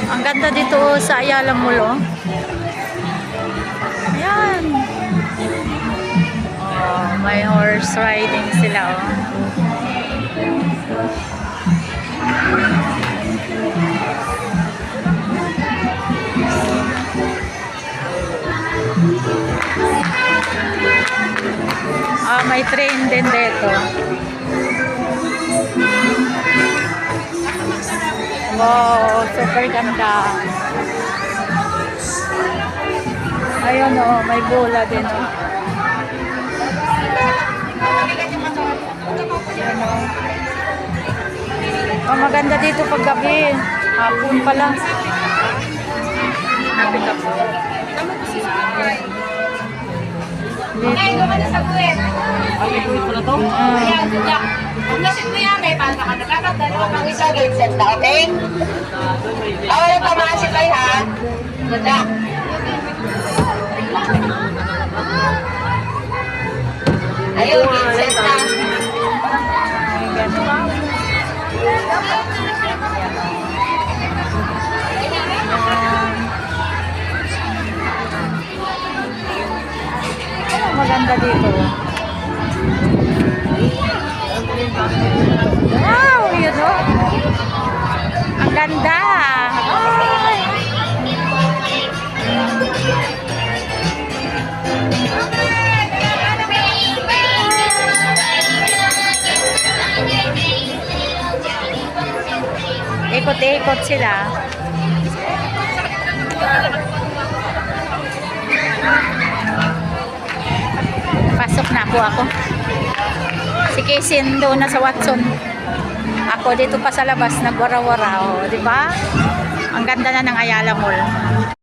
Ang ganda dito sa Ayala Mall, oh. Ayan. Oh, may horse riding sila, oh. Ah, may train din dito. Wow, super ganda. Ayun, oh, may bola din, oh. Ayan, oh. Oh, maganda dito pag gabi. Hapon pa lang. Dito. Kung nasin mo yan, may pala ka nakakap, dalawa pang isa, grade set na, okay? Wala pa mga sipay, ha? Good luck. Ayun, grade set na. Maganda dito. Wow, yun, oh. Ang ganda. Ay. Ikot-ikot sila. Pasok na ako. Si Casey doon na sa Watson. Ako dito pa sa labas nagwara-wara, oh, di ba? Ang ganda na ng Ayala Mall.